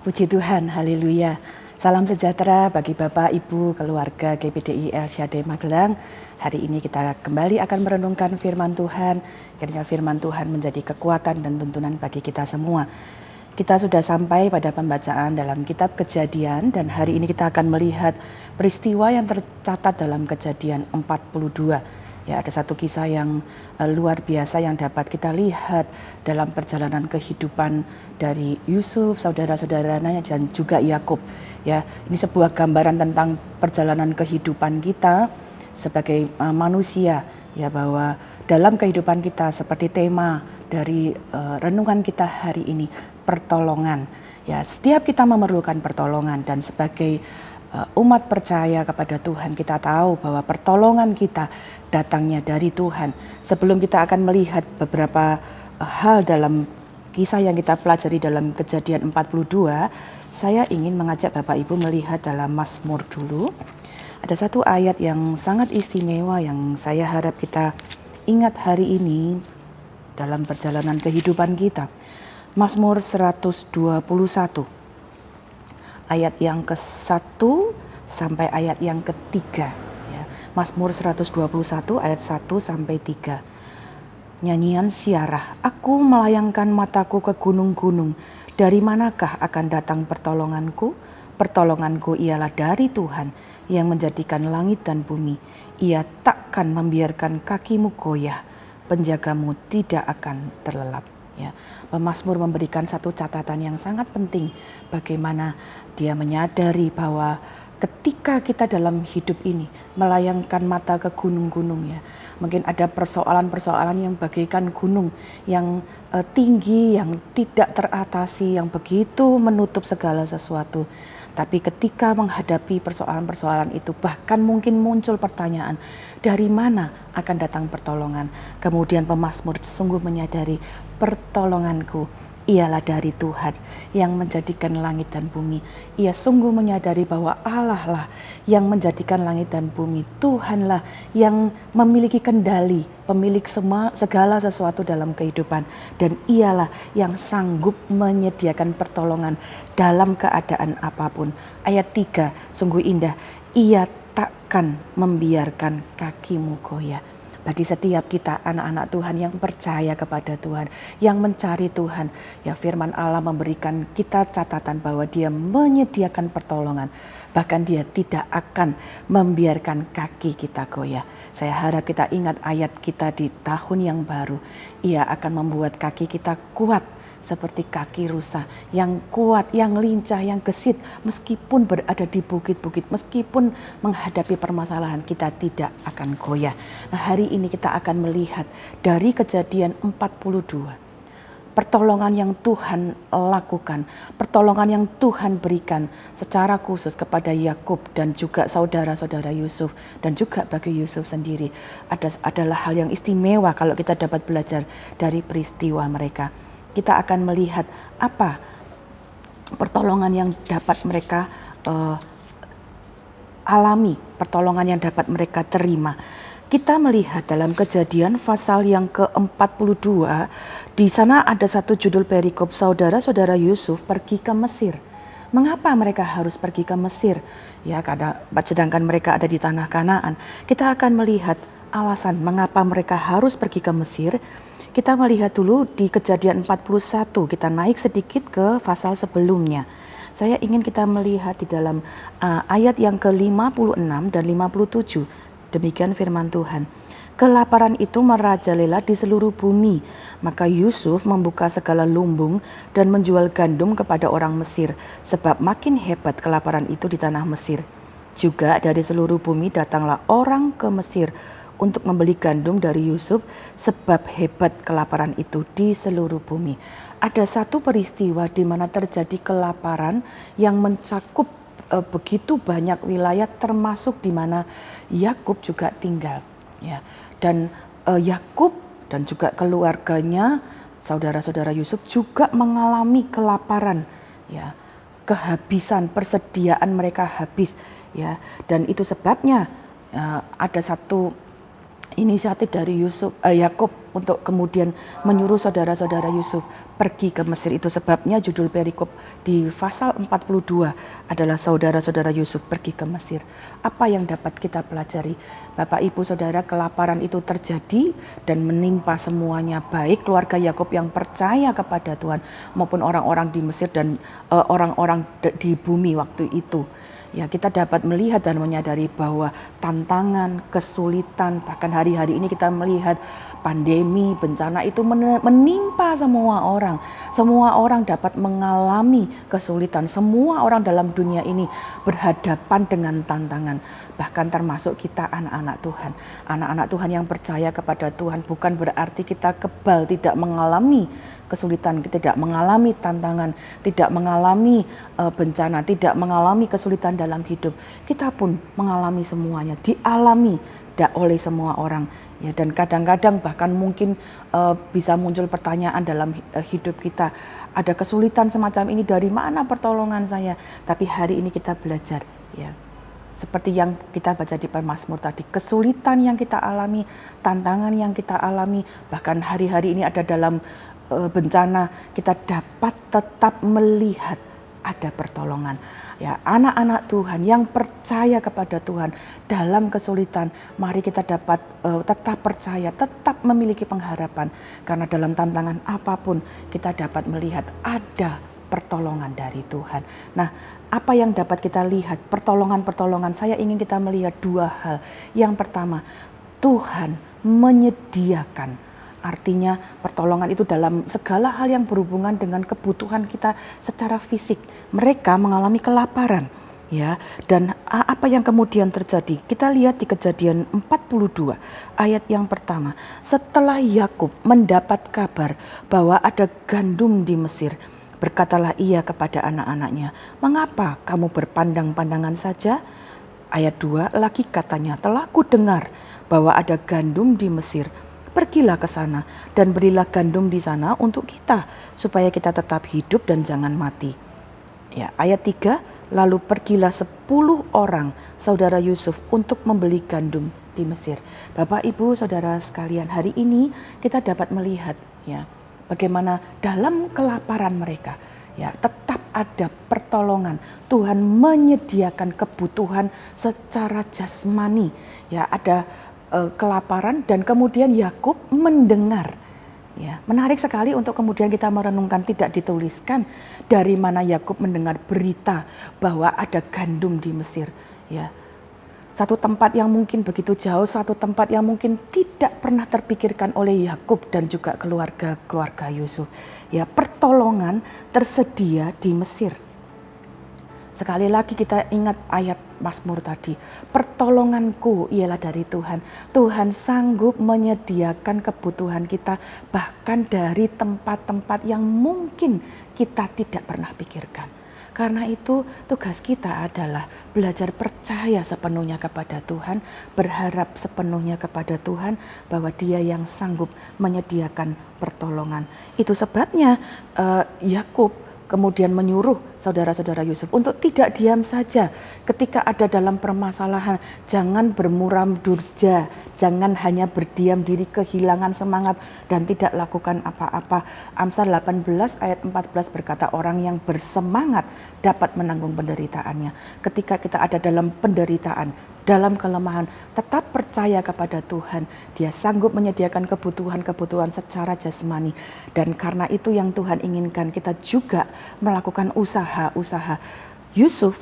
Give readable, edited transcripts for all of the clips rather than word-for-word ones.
Puji Tuhan, haleluya. Salam sejahtera bagi Bapak, Ibu, keluarga GPDI El Shaddai Magelang. Hari ini kita kembali akan merenungkan firman Tuhan. Kiranya firman Tuhan menjadi kekuatan dan tuntunan bagi kita semua. Kita sudah sampai pada pembacaan dalam kitab Kejadian dan hari ini kita akan melihat peristiwa yang tercatat dalam Kejadian 42. Ya, ada satu kisah yang luar biasa yang dapat kita lihat dalam perjalanan kehidupan dari Yusuf, saudara-saudaranya dan juga Yakub. Ya, ini sebuah gambaran tentang perjalanan kehidupan kita sebagai manusia, ya, bahwa dalam kehidupan kita seperti tema dari renungan kita hari ini, pertolongan. Ya, setiap kita memerlukan pertolongan dan sebagai umat percaya kepada Tuhan, kita tahu bahwa pertolongan kita datangnya dari Tuhan. Sebelum kita akan melihat beberapa hal dalam kisah yang kita pelajari dalam Kejadian 42, saya ingin mengajak Bapak Ibu melihat dalam Mazmur dulu. Ada satu ayat yang sangat istimewa yang saya harap kita ingat hari ini dalam perjalanan kehidupan kita. Mazmur 121. Ayat yang ke-1 sampai ayat yang ke-3. Ya. Mazmur 121 ayat 1 sampai 3. Nyanyian siarah, aku melayangkan mataku ke gunung-gunung. Dari manakah akan datang pertolonganku? Pertolonganku ialah dari Tuhan yang menjadikan langit dan bumi. Ia takkan membiarkan kakimu goyah. Penjagamu tidak akan terlelap. Ya, pemazmur memberikan satu catatan yang sangat penting, bagaimana dia menyadari bahwa ketika kita dalam hidup ini melayangkan mata ke gunung-gunung, ya, mungkin ada persoalan-persoalan yang bagaikan gunung yang tinggi, yang tidak teratasi, yang begitu menutup segala sesuatu. Tapi ketika menghadapi persoalan-persoalan itu, bahkan mungkin muncul pertanyaan, dari mana akan datang pertolongan? Kemudian pemazmur sungguh menyadari, pertolonganku ialah dari Tuhan yang menjadikan langit dan bumi. Ia sungguh menyadari bahwa Allah lah yang menjadikan langit dan bumi. Tuhanlah yang memiliki kendali, pemilik segala sesuatu dalam kehidupan. Dan ialah yang sanggup menyediakan pertolongan dalam keadaan apapun. Ayat 3 sungguh indah. Ia takkan membiarkan kakimu goyah. Bagi setiap kita anak-anak Tuhan yang percaya kepada Tuhan, yang mencari Tuhan, ya, firman Allah memberikan kita catatan bahwa Dia menyediakan pertolongan. Bahkan Dia tidak akan membiarkan kaki kita goyah. Saya harap kita ingat ayat kita di tahun yang baru. Ia akan membuat kaki kita kuat seperti kaki rusa, yang kuat, yang lincah, yang gesit. Meskipun berada di bukit-bukit, meskipun menghadapi permasalahan, kita tidak akan goyah. Nah, hari ini kita akan melihat dari Kejadian 42. Pertolongan yang Tuhan lakukan, pertolongan yang Tuhan berikan secara khusus kepada Yakub dan juga saudara-saudara Yusuf, dan juga bagi Yusuf sendiri adalah hal yang istimewa kalau kita dapat belajar dari peristiwa mereka. Kita akan melihat apa pertolongan yang dapat mereka alami, pertolongan yang dapat mereka terima. Kita melihat dalam Kejadian pasal yang ke-42, di sana ada satu judul perikop, saudara-saudara Yusuf pergi ke Mesir. Mengapa mereka harus pergi ke Mesir? Ya, karena sedangkan mereka ada di tanah Kanaan. Kita akan melihat alasan mengapa mereka harus pergi ke Mesir. Kita melihat dulu di Kejadian 41, kita naik sedikit ke pasal sebelumnya. Saya ingin kita melihat di dalam ayat yang ke-56 dan 57. Demikian firman Tuhan. Kelaparan itu merajalela di seluruh bumi. Maka Yusuf membuka segala lumbung dan menjual gandum kepada orang Mesir, sebab makin hebat kelaparan itu di tanah Mesir. Juga dari seluruh bumi datanglah orang ke Mesir untuk membeli gandum dari Yusuf, sebab hebat kelaparan itu di seluruh bumi. Ada satu peristiwa di mana terjadi kelaparan yang mencakup begitu banyak wilayah, termasuk di mana Yakub juga tinggal. Ya. Dan Yakub dan juga keluarganya, saudara-saudara Yusuf juga mengalami kelaparan. Ya. Kehabisan, persediaan mereka habis. Ya. Dan itu sebabnya ada satu inisiatif dari Yakub untuk kemudian menyuruh saudara-saudara Yusuf pergi ke Mesir. Itu sebabnya judul perikop di pasal 42 adalah saudara-saudara Yusuf pergi ke Mesir. Apa yang dapat kita pelajari? Bapak Ibu Saudara, kelaparan itu terjadi dan menimpa semuanya, baik keluarga Yakub yang percaya kepada Tuhan maupun orang-orang di Mesir dan orang-orang di bumi waktu itu. Ya, kita dapat melihat dan menyadari bahwa tantangan, kesulitan, bahkan hari-hari ini kita melihat pandemi, bencana itu menimpa semua orang. Semua orang dapat mengalami kesulitan. Semua orang dalam dunia ini berhadapan dengan tantangan. Bahkan termasuk kita anak-anak Tuhan. Anak-anak Tuhan yang percaya kepada Tuhan bukan berarti kita kebal, tidak mengalami kesulitan, tidak mengalami tantangan, tidak mengalami bencana, tidak mengalami kesulitan dalam hidup. Kita pun mengalami semuanya, dialami oleh semua orang. Ya, dan kadang-kadang bahkan mungkin bisa muncul pertanyaan dalam hidup kita, ada kesulitan semacam ini, dari mana pertolongan saya? Tapi hari ini kita belajar, ya, seperti yang kita baca di Mazmur tadi, kesulitan yang kita alami, tantangan yang kita alami, bahkan hari-hari ini ada dalam bencana, kita dapat tetap melihat ada pertolongan. Ya, anak-anak Tuhan yang percaya kepada Tuhan dalam kesulitan, mari kita dapat tetap percaya, tetap memiliki pengharapan, karena dalam tantangan apapun kita dapat melihat ada pertolongan dari Tuhan. Nah, apa yang dapat kita lihat? Pertolongan-pertolongan, saya ingin kita melihat dua hal. Yang pertama, Tuhan menyediakan. Artinya pertolongan itu dalam segala hal yang berhubungan dengan kebutuhan kita secara fisik. Mereka mengalami kelaparan, ya. Dan apa yang kemudian terjadi? Kita lihat di Kejadian 42 ayat yang pertama. Setelah Yakub mendapat kabar bahwa ada gandum di Mesir, berkatalah ia kepada anak-anaknya, "Mengapa kamu berpandang-pandangan saja?" Ayat 2 lagi katanya, "Telah ku dengar bahwa ada gandum di Mesir. Pergilah ke sana dan berilah gandum di sana untuk kita, supaya kita tetap hidup dan jangan mati." Ya, ayat 3, lalu pergilah 10 orang saudara Yusuf untuk membeli gandum di Mesir. Bapak, Ibu, Saudara sekalian, hari ini kita dapat melihat, ya, bagaimana dalam kelaparan mereka, ya, tetap ada pertolongan. Tuhan menyediakan kebutuhan secara jasmani. Ya, ada kelaparan dan kemudian Yakub mendengar. Ya, menarik sekali untuk kemudian kita merenungkan, tidak dituliskan dari mana Yakub mendengar berita bahwa ada gandum di Mesir. Ya, satu tempat yang mungkin begitu jauh, satu tempat yang mungkin tidak pernah terpikirkan oleh Yakub dan juga keluarga Yusuf. Ya, pertolongan tersedia di Mesir. Sekali lagi kita ingat ayat Mazmur tadi, pertolonganku ialah dari Tuhan. Tuhan sanggup menyediakan kebutuhan kita bahkan dari tempat-tempat yang mungkin kita tidak pernah pikirkan. Karena itu tugas kita adalah belajar percaya sepenuhnya kepada Tuhan, berharap sepenuhnya kepada Tuhan bahwa Dia yang sanggup menyediakan pertolongan. Itu sebabnya Yakub kemudian menyuruh saudara-saudara Yusuf untuk tidak diam saja ketika ada dalam permasalahan. Jangan bermuram durja, jangan hanya berdiam diri, kehilangan semangat dan tidak lakukan apa-apa. Amsal 18 ayat 14 berkata, orang yang bersemangat dapat menanggung penderitaannya. Ketika kita ada dalam penderitaan, dalam kelemahan, tetap percaya kepada Tuhan. Dia sanggup menyediakan kebutuhan-kebutuhan secara jasmani. Dan karena itu yang Tuhan inginkan kita juga melakukan usaha-usaha. Yusuf,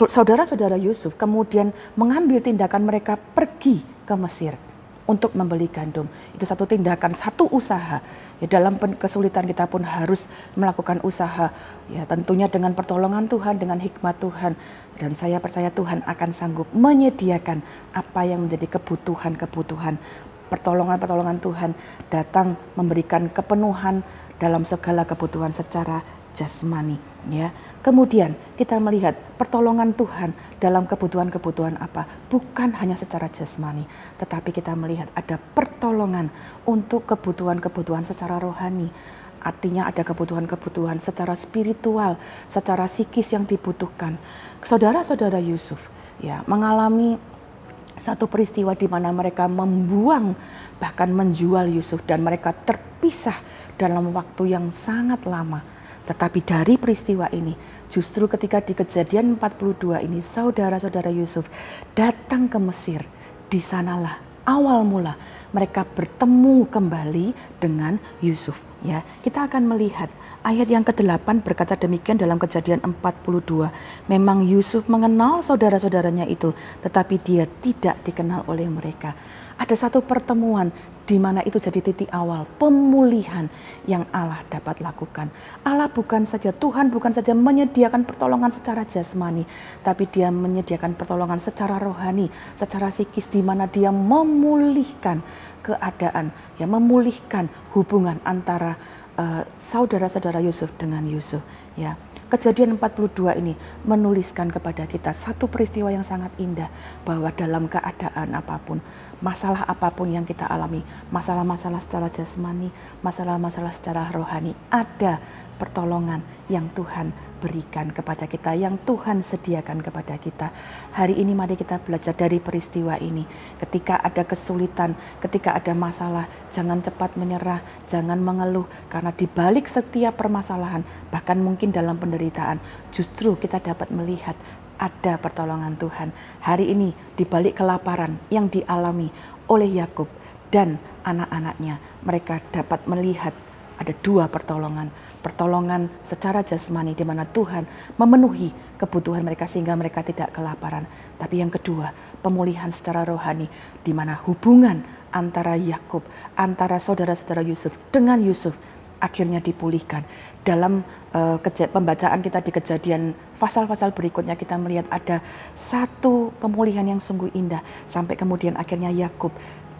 saudara-saudara Yusuf kemudian mengambil tindakan, mereka pergi ke Mesir untuk membeli gandum. Itu satu tindakan, satu usaha. Ya, dalam kesulitan kita pun harus melakukan usaha. Ya, tentunya dengan pertolongan Tuhan, dengan hikmat Tuhan. Dan saya percaya Tuhan akan sanggup menyediakan apa yang menjadi kebutuhan-kebutuhan. Pertolongan-pertolongan Tuhan datang memberikan kepenuhan dalam segala kebutuhan secara jasmani. Ya. Kemudian kita melihat pertolongan Tuhan dalam kebutuhan-kebutuhan apa? Bukan hanya secara jasmani, tetapi kita melihat ada pertolongan untuk kebutuhan-kebutuhan secara rohani. Artinya ada kebutuhan-kebutuhan secara spiritual, secara psikis yang dibutuhkan. Saudara-saudara Yusuf ya mengalami Satu peristiwa di mana mereka membuang, bahkan menjual Yusuf, dan mereka terpisah dalam waktu yang sangat lama. Tetapi dari peristiwa ini, justru ketika di Kejadian 42 ini, saudara-saudara Yusuf datang ke Mesir. Di sanalah awal mula mereka bertemu kembali dengan Yusuf. Ya, kita akan melihat ayat yang ke-8 berkata demikian dalam Kejadian 42. Memang Yusuf mengenal saudara-saudaranya itu, tetapi dia tidak dikenal oleh mereka. Ada satu pertemuan di mana itu jadi titik awal pemulihan yang Allah dapat lakukan. Allah Tuhan bukan saja menyediakan pertolongan secara jasmani, tapi Dia menyediakan pertolongan secara rohani, secara psikis, di mana Dia memulihkan keadaan, ya, memulihkan hubungan antara saudara-saudara Yusuf dengan Yusuf. Ya, Kejadian 42 ini menuliskan kepada kita satu peristiwa yang sangat indah, bahwa dalam keadaan apapun, masalah apapun yang kita alami, masalah-masalah secara jasmani, masalah-masalah secara rohani, ada pertolongan yang Tuhan berikan kepada kita, yang Tuhan sediakan kepada kita. Hari ini mari kita belajar dari peristiwa ini. Ketika ada kesulitan, ketika ada masalah, jangan cepat menyerah, jangan mengeluh, karena di balik setiap permasalahan, bahkan mungkin dalam penderitaan, justru kita dapat melihat ada pertolongan Tuhan. Hari ini di balik kelaparan yang dialami oleh Yakub dan anak-anaknya, mereka dapat melihat ada dua pertolongan. Pertolongan secara jasmani di mana Tuhan memenuhi kebutuhan mereka sehingga mereka tidak kelaparan. Tapi yang kedua, pemulihan secara rohani di mana hubungan antara Yakub, antara saudara-saudara Yusuf dengan Yusuf akhirnya dipulihkan. Dalam pembacaan kita di Kejadian pasal-pasal berikutnya, kita melihat ada satu pemulihan yang sungguh indah, sampai kemudian akhirnya Yakub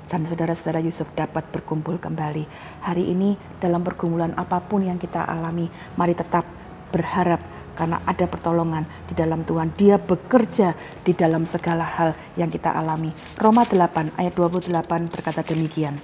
dan saudara-saudara Yusuf dapat berkumpul kembali. Hari ini dalam pergumulan apapun yang kita alami, mari tetap berharap karena ada pertolongan di dalam Tuhan. Dia bekerja di dalam segala hal yang kita alami. Roma 8 ayat 28 berkata demikian.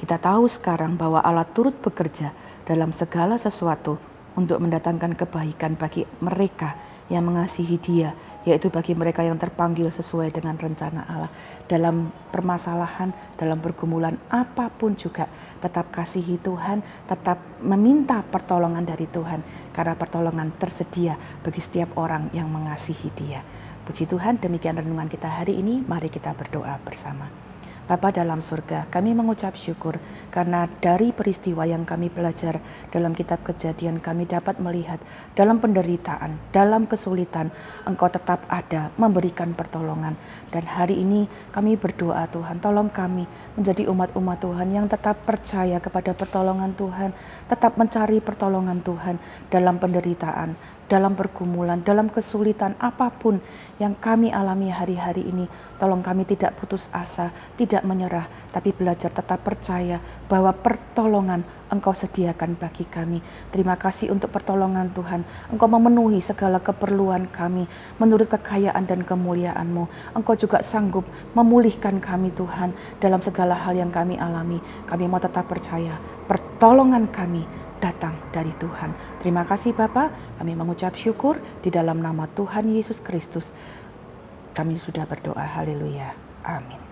Kita tahu sekarang bahwa Allah turut bekerja dalam segala sesuatu untuk mendatangkan kebaikan bagi mereka yang mengasihi Dia, yaitu bagi mereka yang terpanggil sesuai dengan rencana Allah. Dalam permasalahan, dalam pergumulan apapun juga, tetap kasihi Tuhan, tetap meminta pertolongan dari Tuhan, karena pertolongan tersedia bagi setiap orang yang mengasihi Dia. Puji Tuhan, demikian renungan kita hari ini. Mari kita berdoa bersama. Bapa dalam surga, kami mengucap syukur karena dari peristiwa yang kami belajar dalam kitab Kejadian, kami dapat melihat dalam penderitaan, dalam kesulitan, Engkau tetap ada memberikan pertolongan. Dan hari ini kami berdoa, Tuhan, tolong kami menjadi umat-umat Tuhan yang tetap percaya kepada pertolongan Tuhan, tetap mencari pertolongan Tuhan dalam penderitaan, dalam pergumulan, dalam kesulitan apapun yang kami alami hari-hari ini. Tolong kami tidak putus asa, tidak menyerah, tapi belajar tetap percaya bahwa pertolongan Engkau sediakan bagi kami. Terima kasih untuk pertolongan Tuhan. Engkau memenuhi segala keperluan kami menurut kekayaan dan kemuliaan-Mu. Engkau juga sanggup memulihkan kami, Tuhan, dalam segala hal yang kami alami. Kami mau tetap percaya pertolongan kami datang dari Tuhan. Terima kasih Bapa, kami mengucap syukur di dalam nama Tuhan Yesus Kristus. Kami sudah berdoa, haleluya, amin.